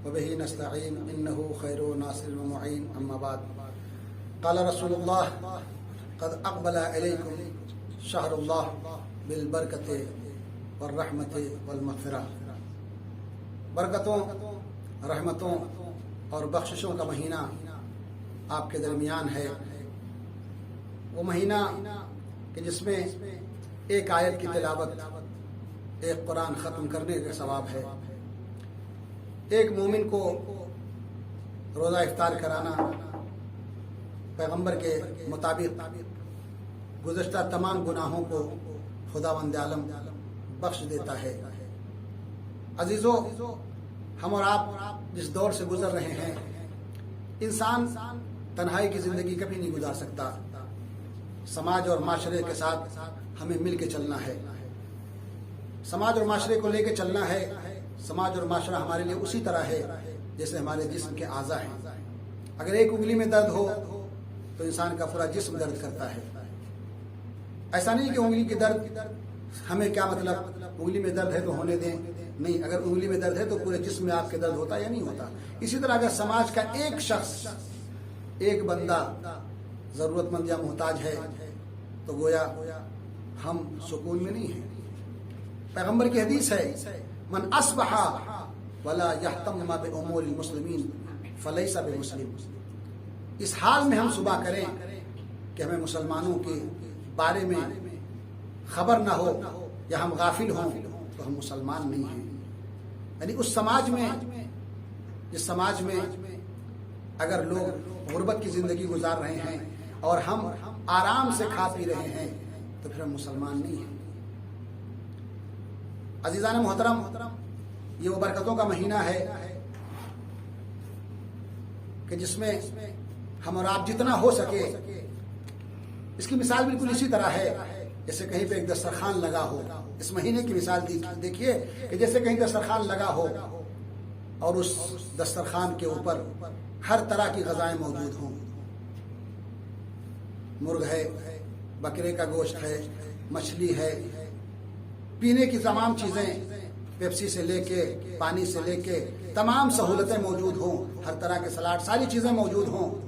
وبه نستعين إنه خير ناصر ومعين. أما بعد، قال رسول الله: قد أقبل إليكم شهر الله بالبركة والرحمة والمغفرة. برکتوں، رحمتوں اور بخششوں کا مہینہ آپ کے درمیان ہے. وہ مہینہ کہ جس میں ایک آیت کی تلاوت، ایک قرآن ختم کرنے کا ثواب ہے. ایک مومن کو روزہ افطار کرانا پیغمبر کے مطابق گزشتہ تمام گناہوں کو خداوند عالم بخش دیتا ہے. عزیزو، ہم اور آپ جس دور سے گزر رہے ہیں، انسان تنہائی کی زندگی کبھی نہیں گزار سکتا. سماج اور معاشرے کے ساتھ ہمیں مل کے چلنا ہے. سماج اور معاشرے کو لے کے چلنا ہے. سماج اور معاشرہ ہمارے لیے اسی طرح ہے جیسے ہمارے جسم کے اعضاء ہیں. اگر ایک انگلی میں درد ہو تو انسان کا پورا جسم درد کرتا ہے. ایسا نہیں کہ انگلی کی درد ہمیں کیا مطلب، انگلی میں درد ہے تو ہونے دیں. نہیں، اگر انگلی میں درد ہے تو پورے جسم میں آپ کے درد ہوتا یا نہیں ہوتا. اسی طرح اگر سماج کا ایک شخص، ایک بندہ ضرورت مند یا محتاج ہے تو گویا ہم سکون میں نہیں ہیں. پیغمبر کی حدیث ہے: من اصبح ولا یہتم بامور المسلمین فلیس بمسلم. اس حال میں ہم صبح کریں کہ ہمیں مسلمانوں کے بارے میں خبر نہ ہو یا ہم غافل ہوں تو ہم مسلمان نہیں ہیں. یعنی اس سماج میں، جس سماج میں اگر لوگ غربت کی زندگی گزار رہے ہیں اور ہم آرام سے کھا پی رہے ہیں تو پھر ہم مسلمان نہیں ہیں. عزیزان محترم، یہ وہ برکتوں کا مہینہ ہے کہ جس میں ہم اور آپ جتنا ہو سکے، اس کی مثال بالکل اسی طرح ہے جیسے کہیں پہ ایک دسترخوان لگا ہو. اس مہینے کی مثال دیکھیے کہ جیسے کہیں دسترخوان لگا ہو اور اس دسترخوان کے اوپر ہر طرح کی غذائیں موجود ہوں. مرغ ہے، بکرے کا گوشت ہے، مچھلی ہے، پینے کی تمام چیزیں، پیپسی سے لے کے پانی سے لے کے تمام سہولتیں موجود ہوں، ہر طرح کے سلاڈ، ساری چیزیں موجود ہوں.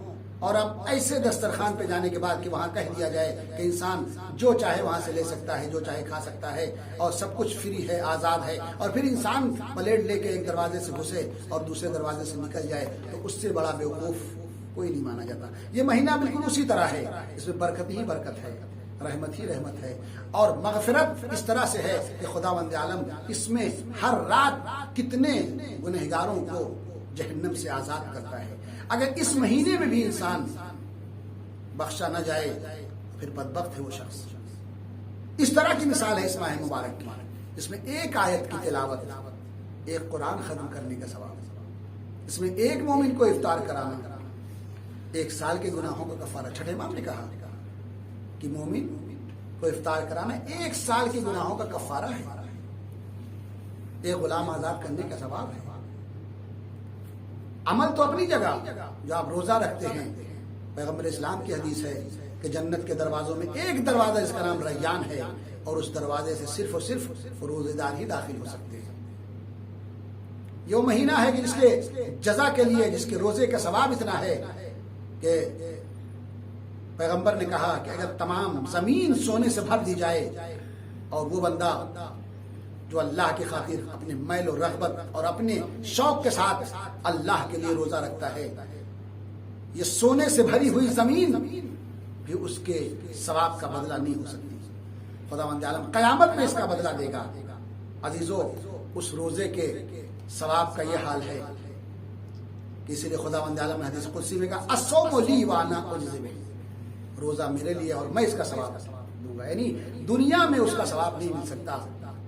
اور اب ایسے دسترخوان پہ جانے کے بعد کہ وہاں کہہ دیا جائے کہ انسان جو چاہے وہاں سے لے سکتا ہے، جو چاہے کھا سکتا ہے اور سب کچھ فری ہے، آزاد ہے، اور پھر انسان پلیٹ لے کے ایک دروازے سے گھسے اور دوسرے دروازے سے نکل جائے تو اس سے بڑا بیوقوف کوئی نہیں مانا جاتا. یہ مہینہ بالکل اسی طرح ہے. اس میں برکت ہی برکت ہے، رحمت ہی رحمت ہے، اور مغفرت اس طرح سے ہے کہ خداوند عالم اس میں ہر رات کتنے گنہگاروں کو جہنم سے آزاد کرتا ہے. اگر اس مہینے میں بھی انسان بخشا نہ جائے پھر بدبخت ہے وہ شخص. اس طرح کی مثال ہے اس ماہ مبارک کی. اس میں ایک آیت کی تلاوت، ایک قرآن ختم کرنے کا ثواب. اس میں ایک مومن کو افطار کرانا 1 سال کے گناہوں کا کفارہ. چھٹے امام نے کہا کہ مومن کو افطار کرانا 1 سال کے گناہوں کا کفارہ ہے. ایک غلام آزاد کرنے کا ثواب ہے. عمل تو اپنی جگہ، جو آپ روزہ رکھتے ہیں، پیغمبر اسلام کی حدیث ہے کہ جنت کے دروازوں میں ایک دروازہ جس کا نام ریان ہے اور اس دروازے سے صرف اور صرف روزے دار ہی داخل ہو سکتے ہیں. یہ وہ مہینہ ہے کہ جس کے جزا کے لیے، جس کے روزے کا ثواب اتنا ہے کہ پیغمبر نے کہا کہ اگر تمام زمین سونے سے بھر دی جائے اور وہ بندہ جو اللہ کی خاطر اپنے میل و رغبت اور اپنے شوق کے ساتھ اللہ کے لیے روزہ رکھتا ہے، یہ سونے سے بھری ہوئی زمین بھی اس کے ثواب کا بدلہ نہیں ہو سکتی. خداوند عالم قیامت میں اس کا بدلہ دے گا. عزیزو، اس روزے کے ثواب کا یہ حال ہے کہ اسی لیے خداوند عالم نے حدیث قدسی میں کہا: الصوم لی وانا اجزی بہ. روزہ میرے لیے اور میں اس کا ثواب دوں گا. یعنی دنیا میں اس کا ثواب نہیں مل سکتا.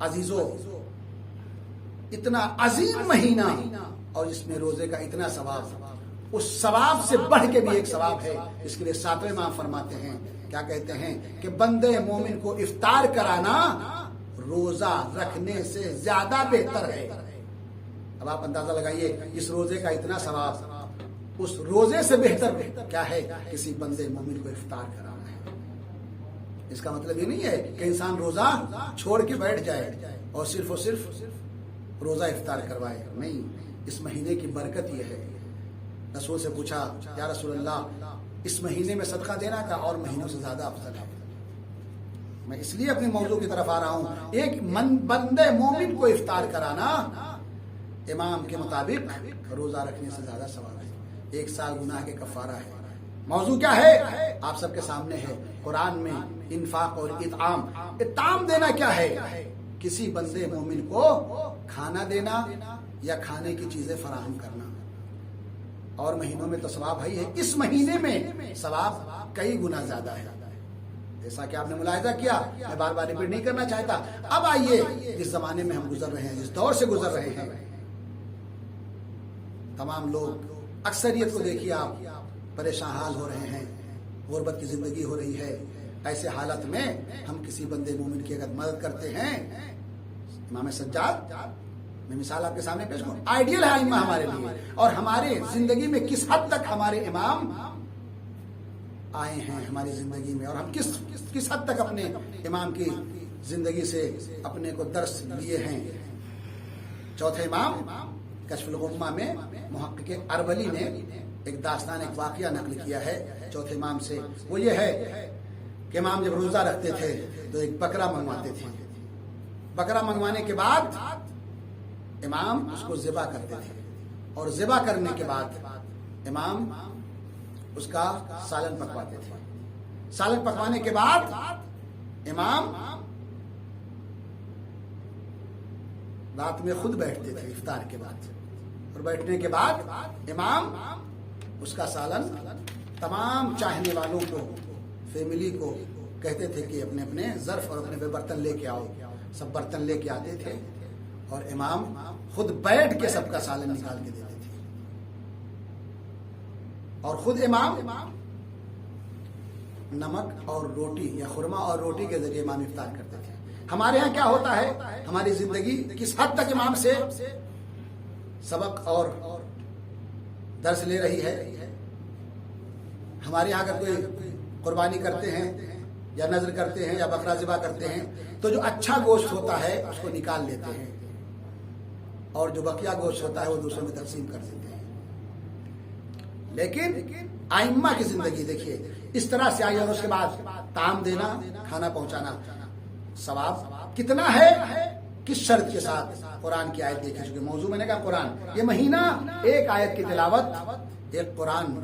عزیزو، اتنا عظیم مہینہ اور اس میں روزے کا اتنا ثواب، اس ثواب سے بڑھ کے بھی ایک ثواب ہے. اس کے لیے 7ویں امام فرماتے ہیں، کیا کہتے ہیں کہ بندے مومن کو افطار کرانا روزہ رکھنے سے زیادہ بہتر ہے. اب آپ اندازہ لگائیے، اس روزے کا اتنا ثواب اس روزے سے بہتر کیا ہے؟ کسی بندے مومن کو افطار کرانا ہے. اس کا مطلب یہ نہیں ہے کہ انسان روزہ چھوڑ کے بیٹھ جائے اور صرف روزہ افطار کروائے. نہیں، اس مہینے کی برکت یہ ہے. رسول سے پوچھا یا رسول اللہ اس مہینے میں صدقہ دینا کا اور مہینوں سے زیادہ افضل ہے. میں اس لیے اپنے موضوع کی طرف آ رہا ہوں. ایک بندے مومن کو افطار کرانا امام کے مطابق روزہ رکھنے سے زیادہ ثواب ہے. 1 سال گناہ کے کفارہ ہے. موضوع کیا ہے آپ سب کے سامنے ہے. قرآن میں انفاق اور اطعام دینا کیا ہے؟ کسی بندے مومن کو کھانا دینا یا کھانے کی چیزیں فراہم کرنا. اور مہینوں میں تو ثواب ہے. اس مہینے میں ثواب کئی گنا زیادہ ہے. جیسا کہ آپ نے ملاحظہ کیا, میں بار بار ریپیٹ نہیں کرنا چاہتا. اب آئیے جس زمانے میں ہم گزر رہے ہیں, جس دور سے گزر رہے ہیں, تمام لوگ اکثریت کو دیکھیے آپ پریشان حال ہو رہے ہیں, غربت کی زندگی ہو رہی ہے. ایسے حالت میں ہم کسی بندے مومن کی اگر مدد کرتے ہیں, امام سجاد میں مثال آپ کے سامنے پیش کروں, آئیڈیل ہے ائمہ ہمارے لیے, اور ہمارے زندگی میں کس حد تک ہمارے امام آئے ہیں ہماری زندگی میں, اور ہم کس حد تک اپنے امام کی زندگی سے اپنے کو درس لیے ہیں. چوتھے امام کشف الغمہ میں محقق اربلی نے ایک داستان, ایک واقعہ نقل کیا ہے چوتھے امام سے. وہ یہ ہے کہ امام جب روزہ رکھتے تھے تو ایک بکرا منگواتے تھے. بکرا منگوانے کے بعد امام اس کو ذبح کرتے تھے, اور ذبح کرنے کے بعد امام اس کا سالن پکواتے تھے. سالن پکوانے کے بعد امام رات میں خود بیٹھتے تھے افطار کے بعد, اور بیٹھنے کے بعد امام اس کا سالن تمام چاہنے والوں کو, فیملی کو کہتے تھے کہ اپنے اپنے ظرف اور اپنے برتن لے کے آؤ. سب برتن لے کے آتے تھے اور امام خود بیٹھ کے سب کا سالن نکال کے دیتے تھے, اور خود امام نمک اور روٹی یا خرما اور روٹی کے ذریعے امام افطار کرتے تھے. ہمارے ہاں کیا ہوتا ہے, ہماری زندگی کس حد تک امام سے سبق اور درس لے رہی ہے. ہمارے یہاں اگر کوئی قربانی کرتے ہیں یا نذر کرتے ہیں یا بکرا ذبح کرتے ہیں تو جو اچھا گوشت ہوتا ہے اس کو نکال لیتے ہیں, اور جو بقیہ گوشت ہوتا ہے وہ دوسروں میں تقسیم کر دیتے ہیں. لیکن ائمہ کی زندگی دیکھیے اس طرح سے آئی, اور اس کے بعد طعام دینا, کھانا پہنچانا, ثواب کتنا ہے, کس شرط کے ساتھ. قرآن کی آیت دیکھیں, چونکہ موضوع میں نے کہا قرآن, یہ مہینہ ایک آیت کی تلاوت ایک قرآن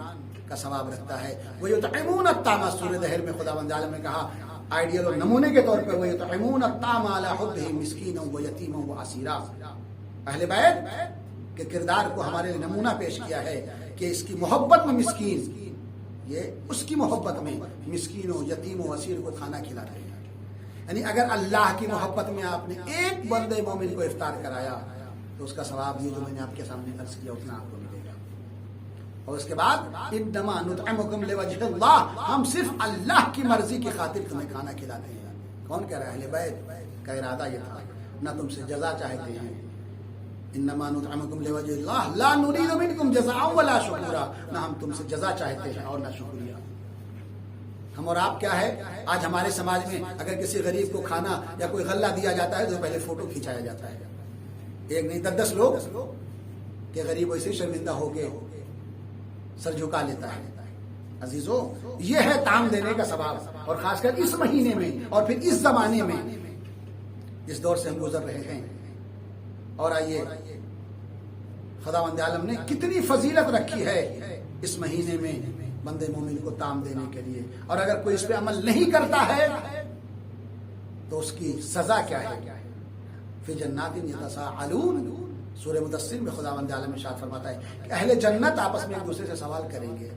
کا ثواب رکھتا ہے. وَيُطْعِمُونَ الطَّعَامَ سورہ دہر میں خداوند عالم نے کہا آئیڈیل اور نمونے کے طور پر وَيُطْعِمُونَ الطَّعَامَ عَلَىٰ حُبِّهِ مِسْكِينًا وَيَتِيمًا وَأَسِيرًا. اہل بیت کے کردار کو ہمارے لیے نمونہ پیش کیا ہے کہ اس کی محبت میں مسکین, یہ اس کی محبت میں مسکینوں, یتیموں, اسیر کو کھانا کھلا رہے ہیں. یعنی اگر اللہ کی محبت میں آپ نے ایک بندے مومن کو افطار کرایا تو اس کا ثواب یہ جو میں نے آپ کے سامنے عرض کیا اتنا آپ کو ملے گا. اور اس کے بعد انما نطعمکم لوجہ اللہ, ہم صرف اللہ کی مرضی کی خاطر تمہیں کھانا کھلاتے ہیں. کون کہہ رہا ہے؟ اہل بیت کا ارادہ یہ تھا, نہ تم سے جزا چاہتے ہیں. انما نطعمکم لوجہ اللہ لا نريد منکم جزاء ولا شکورا, نہ ہم تم سے جزا چاہتے ہیں اور نہ شکریہ. ہم اور آپ کیا ہے, آج ہمارے سماج میں اگر کسی غریب کو کھانا یا کوئی غلہ دیا جاتا ہے تو پہلے فوٹو کھینچایا جاتا ہے. ایک نہیں 10 لوگ کہ غریب ویسے شرمندہ ہو کے سر جھکا لیتا ہے. عزیزو, یہ ہے طعام دینے کا ثواب, اور خاص کر اس مہینے میں اور پھر اس زمانے میں اس دور سے ہم گزر رہے ہیں. اور آئیے خداوند عالم نے کتنی فضیلت رکھی ہے اس مہینے میں بندے مومن کو طعام دینے کے لیے, اور اگر کوئی اس پہ عمل نہیں کرتا ہے تو اس کی سزا کیا ہے. فی جنات یتساءلون سورہ مدثر میں خداوند عالم ارشاد فرماتا ہے کہ اہل جنت آپس میں ایک دوسرے سے سوال کریں گے.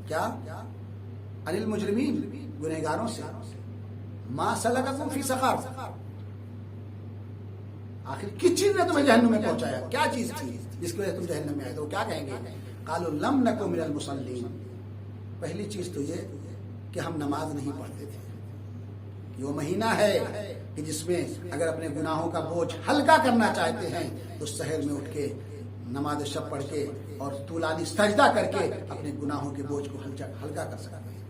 کیا؟ عن المجرمین, گنہگاروں سے. ما سلککم فی سقر, آخر کس چیز نے تمہیں جہنم میں پہنچایا, کیا چیز تھی جس کی وجہ سے تم جہنم میں آئے؟ تو کیا کہیں گے؟ قالوا لم نک من المصلین. پہلی چیز تو یہ کہ ہم نماز نہیں پڑھتے تھے. یہ وہ مہینہ ہے کہ جس میں اگر اپنے گناہوں کا بوجھ ہلکا کرنا چاہتے ہیں تو سحر میں اٹھ کے نماز شب پڑھ کے اور طولانی سجدہ کر کے اپنے گناہوں کے بوجھ کو ہلکا کر سکتے ہیں.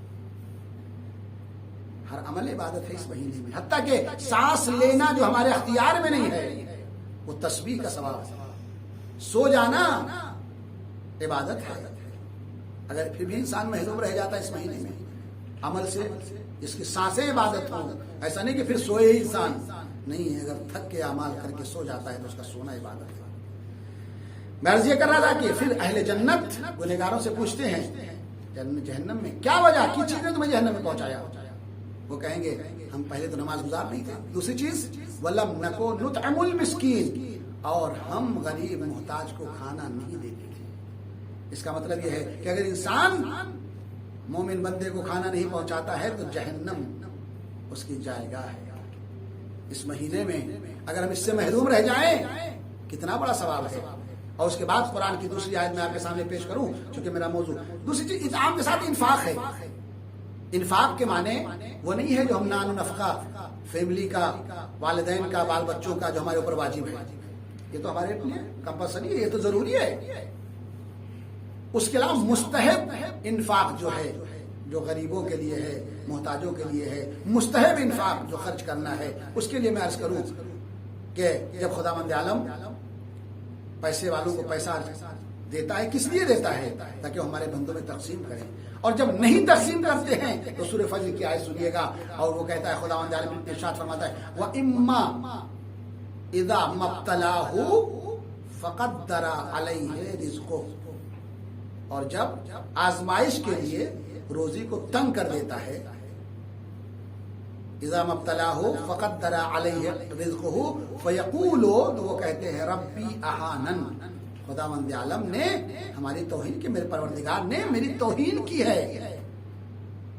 ہر عمل عبادت ہے اس مہینے میں, حتیٰ کہ سانس لینا جو ہمارے اختیار میں نہیں ہے وہ تسبیح کا ثواب ہے. سو جانا عبادت ہے. اگر پھر بھی انسان محروم رہ جاتا ہے اس مہینے میں عمل سے، اس کی سانسیں عبادت ہوں، ایسا نہیں کہ پھر سوئے ہی انسان نہیں ہے. اگر تھک کے اعمال کر کے سو جاتا ہے تو اس کا سونا عبادت ہے. میں عرض یہ کر رہا تھا کہ پھر اہل جنت گنہگاروں سے پوچھتے ہیں جہنم میں کیا وجہ، کس چیز نے تمہیں جہنم میں پہنچایا؟ وہ کہیں گے ہم پہلے تو نماز گزار نہیں تھے، دوسری چیز وَلَمْ نَكُ نُطْعِمُ الْمِسْكِينَ، اور ہم غریب محتاج کو کھانا نہیں دیتے تھے. اس کا مطلب یہ ہے کہ اگر انسان مومن بندے کو کھانا نہیں پہنچاتا ہے تو جہنم اس کی جائے گاہ ہے. اس مہینے میں اگر ہم اس سے محروم رہ جائیں کتنا بڑا ثواب ہے. اور اس کے بعد قرآن کی دوسری آیت میں آپ کے سامنے پیش کروں چونکہ میرا موضوع دوسری چیز اطعام کے ساتھ انفاق ہے. انفاق کے معنی وہ نہیں ہے جو ہم نان و نفقہ فیملی کا، والدین کا، بال بچوں کا جو ہمارے اوپر واجب ہے، یہ تو ہمارے لیے کمپلسری ہے، یہ تو ضروری ہے. اس کے علاوہ مستحب انفاق جو ہے، جو غریبوں کے لیے ہے، محتاجوں کے لیے ہے، مستحب انفاق جو خرچ کرنا ہے، اس کے لیے میں عرض کروں کہ جب خداوند عالم پیسے والوں کو پیسہ دیتا ہے کس لیے دیتا ہے؟ تاکہ وہ ہمارے بندوں میں تقسیم کریں. اور جب نہیں تقسیم کرتے ہیں تو سورہ فجر کی آیت سنیے گا اور وہ کہتا ہے خداوند عالم ارشاد فرماتا ہے وَإِمَّا إِذَا مَبْتَلَاهُ فَقَدَّرَ عَلَيْهِ رِزْقُهُ، اور جب آزمائش کے لیے روزی کو تنگ کر دیتا ہے، اذا مبتلاه فقدر علیہ رزقہ فیقول، تو وہ کہتے ہیں ربی اہانن، خداوند عالم نے ہماری توہین کی، میرے پروردگار نے میری توہین کی ہے،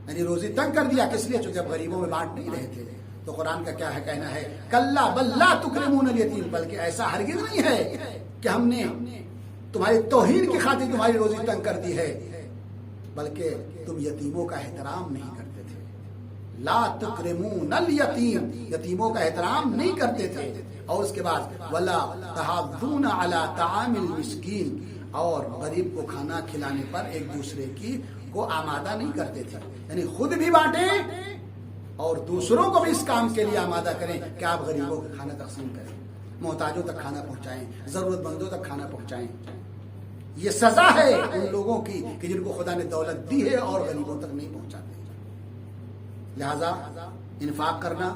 یعنی روزی تنگ کر دیا. کس لیے؟ چونکہ اب غریبوں میں بانٹ نہیں رہے تھے. تو قرآن کا کیا ہے کہنا ہے کلا بل لا تکرمون الیتیم، بلکہ ایسا ہرگز نہیں ہے کہ ہم نے تمہاری توہین کی خاطر تمہاری روزی تنگ کر دی ہے، بلکہ تم یتیموں کا احترام نہیں کرتے تھے. لا تکرمون الیتیم، یتیموں کا احترام نہیں کرتے تھے. اور اس کے بعد ولا تحاضون علی طعام المسکین، اور غریب کو کھانا کھلانے پر ایک دوسرے کی کو آمادہ نہیں کرتے تھے، یعنی خود بھی بانٹیں اور دوسروں کو بھی اس کام کے لیے آمادہ کریں کہ آپ غریبوں کو کھانا تقسیم کریں، محتاجوں تک کھانا پہنچائیں، ضرورت مندوں تک کھانا پہنچائیں. یہ سزا ہے ان لوگوں کی کہ جن کو خدا نے دولت دی ہے اور غریبوں تک نہیں پہنچاتے. لہذا انفاق کرنا.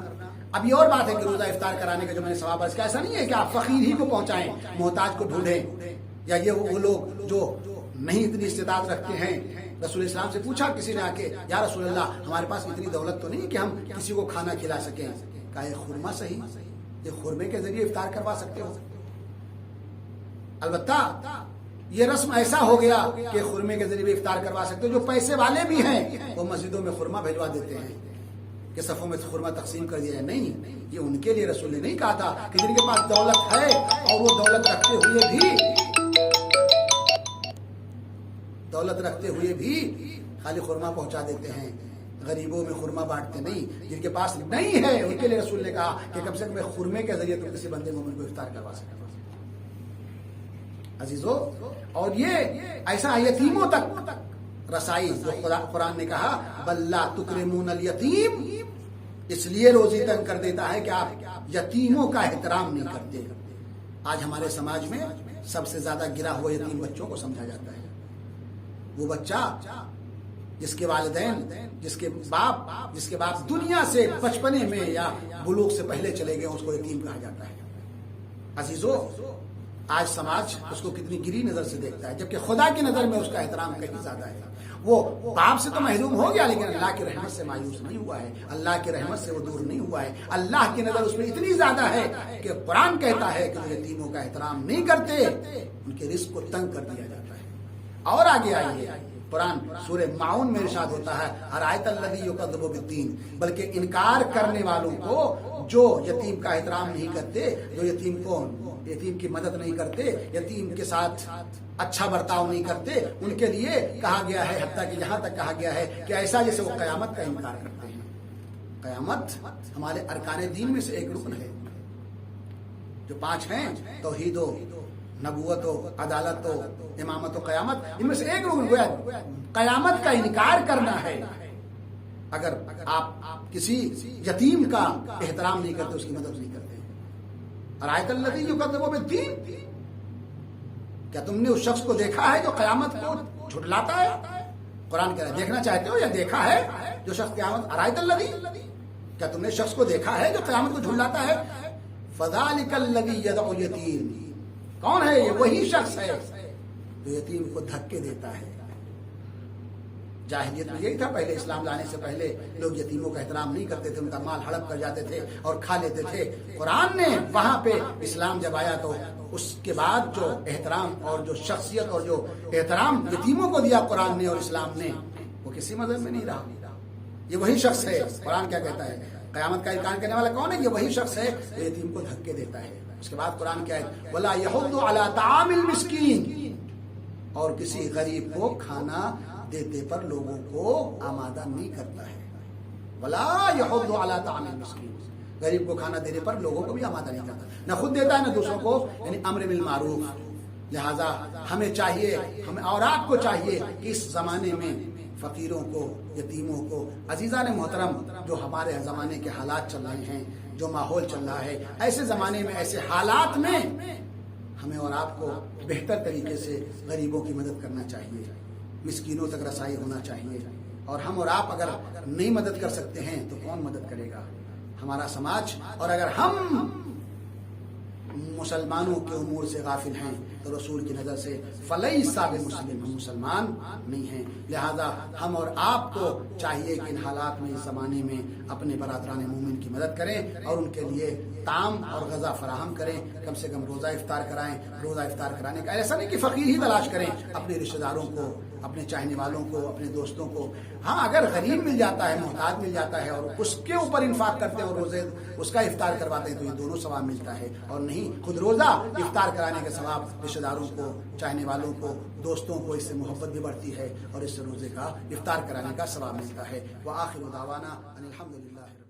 اب یہ اور بات ہے کہ روزہ افطار کرانے کا جو میں نے ثواب عرض کیا، ایسا نہیں ہے کہ آپ فقیر ہی کو پہنچائیں، محتاج کو ڈھونڈیں، یا یہ وہ لوگ جو نہیں اتنی استطاعت رکھتے ہیں. رسول اسلام سے پوچھا کسی نے آ کے یا رسول اللہ ہمارے پاس اتنی دولت تو نہیں کہ ہم کسی کو کھانا کھلا سکیں. کہا یہ خرما صحیح، یہ خرمے کے ذریعے افطار کروا سکتے ہو. البتہ یہ رسم ایسا ہو گیا کہ خرمے کے ذریعے افطار کروا سکتے ہو. جو پیسے والے بھی ہیں وہ مسجدوں میں خرما بھجوا دیتے ہیں کہ صفوں میں خرما تقسیم کر دیا جائے. نہیں، یہ ان کے لیے رسول نے نہیں کہا تھا کہ جن کے پاس دولت ہے اور وہ دولت رکھتے ہوئے بھی خالی خرما پہنچا دیتے ہیں، غریبوں میں خرما بانٹتے نہیں. جن کے پاس نہیں ہے ان کے لیے رسول نے کہا کہ کم سے کم خرمے کے ذریعے تم کسی بندے مومن کو افطار کروا سکتے. عزیزو، اور یہ ایسا یتیموں تک رسائی جو قرآن نے کہا بل لا تکرمون الیتیم، اس لیے روزی تنگ کر دیتا ہے کہ آپ یتیموں کا احترام نہیں کرتے. آج ہمارے سماج میں سب سے زیادہ گرا ہوا یتیم بچوں کو سمجھا جاتا ہے. وہ بچہ جس کے والدین، جس کے باپ دنیا سے بچپنے میں یا بلوغ سے پہلے چلے گئے، اس کو یتیم کہا جاتا ہے. عزیزو، آج سماج اس کو کتنی گری نظر سے دیکھتا ہے، جبکہ خدا کی نظر میں اس کا احترام کہیں زیادہ ہے. وہ باپ سے تو محروم ہو گیا لیکن اللہ کی رحمت سے مایوس نہیں ہوا ہے، اللہ کی رحمت سے وہ دور نہیں ہوا ہے. اللہ کی نظر اس میں اتنی زیادہ ہے کہ قرآن کہتا ہے کہ جو یتیموں کا احترام نہیں کرتے ان کے رزق کو تنگ کر دیا جاتا ہے. اور آگے آئیے، قرآن سورہ معون میں ارشاد ہوتا ہے ارایت الذی یکذب بالدین، بلکہ انکار کرنے والوں کو جو یتیم کا احترام نہیں کرتے، جو یتیم کی مدد نہیں کرتے، یتیم کے ساتھ اچھا برتاؤ نہیں کرتے، ان کے لیے کہا گیا ہے، حتیٰ کہ یہاں تک کہا گیا ہے کہ ایسا جیسے وہ قیامت کا انکار کرتے ہیں. قیامت ہمارے ارکان دین میں سے ایک رکن ہے، جو 5 ہیں، توحید و نبوت و عدالت و امامت و قیامت، ان میں سے ایک رکن گویا قیامت کا انکار کرنا ہے. اگر آپ کسی یتیم کا احترام نہیں کرتے، اس کی مدد نہیں کرتے. ارایت الذی یکذب بالدین، کیا تم نے اس شخص کو دیکھا ہے جو قیامت کو جھٹلاتا ہے؟ قرآن کہہ رہا ہے دیکھنا چاہتے ہو یا دیکھا ہے جو شخص قیامت ارائیت الذی، کیا تم نے شخص کو دیکھا ہے جو قیامت کو جھٹلاتا ہے؟ فذلک الذی یدعو الیتیم، کون ہے یہ؟ وہی شخص ہے جو یتیم کو دھکے دیتا ہے۔ جاہلیت میں یہی تھا، پہلے اسلام لانے سے پہلے لوگ یتیموں کا احترام نہیں کرتے تھے، ان کا مال ہڑپ کر جاتے تھے اور کھا لیتے تھے۔ قرآن نے وہاں پہ اسلام جب آیا تو اس کے بعد جو احترام اور جو شخصیت اور جو احترام یتیموں کو دیا قرآن نے اور اسلام نے، وہ کسی مذہب میں نہیں رہا۔ یہ وہی شخص ہے، قرآن کیا کہتا ہے؟ قیامت کا انکار کرنے والا کون ہے؟ یہ وہی شخص ہے جو یتیم کو دھکے دیتا ہے۔ اس کے بعد قرآن کیا ہے؟ وَلَا يَحُضُّ عَلَىٰ طَعَامِ الْمِسْكِينِ، اور کسی غریب کو کھانا دیتے پر لوگوں کو آمادہ نہیں کرتا ہے۔ وَلَا يَحُضُّ عَلَىٰ طَعَامِ الْمِسْكِينِ، غریب کو کھانا دینے پر لوگوں کو بھی آمادہ نہیں کرتا، نہ خود دیتا ہے نہ دوسروں کو، یعنی امر بالمعروف۔ لہذا ہمیں چاہیے، ہمیں اور آپ کو چاہیے کہ اس زمانے میں فقیروں کو، یتیموں کو، عزیزان محترم، جو ہمارے زمانے کے حالات چل رہے ہیں، جو ماحول چل رہا ہے، ایسے زمانے میں، ایسے حالات میں ہمیں اور آپ کو بہتر طریقے سے غریبوں کی مدد کرنا چاہیے، مسکینوں تک رسائی ہونا چاہیے۔ اور ہم اور آپ اگر نہیں مدد کر سکتے ہیں تو کون مدد کرے گا؟ ہمارا سماج۔ اور اگر ہم مسلمانوں کے امور سے غافل ہیں تو رسول کی نظر سے فلیس بمسلم، ہم مسلمان نہیں ہیں۔ لہذا ہم اور آپ کو چاہیے کہ ان حالات میں، اس زمانے میں اپنے برادران مومن کی مدد کریں اور ان کے لیے طعام اور غذا فراہم کریں، کم سے کم روزہ افطار کرائیں۔ روزہ افطار کرانے کا ایسا نہیں کہ فقیر ہی تلاش کریں، اپنے رشتہ داروں کو، اپنے چاہنے والوں کو، اپنے دوستوں کو۔ ہاں اگر غریب مل جاتا ہے، محتاج مل جاتا ہے اور اس کے اوپر انفاق کرتے ہیں اور روزے اس کا افطار کرواتے ہیں تو یہ دونوں ثواب ملتا ہے، اور نہیں خود روزہ افطار کرانے کا ثواب رشتہ داروں کو، چاہنے والوں کو، دوستوں کو، اس سے محبت بھی بڑھتی ہے اور اس سے روزے کا افطار کرانے کا ثواب ملتا ہے۔ وآخر دعوانا ان الحمد للہ۔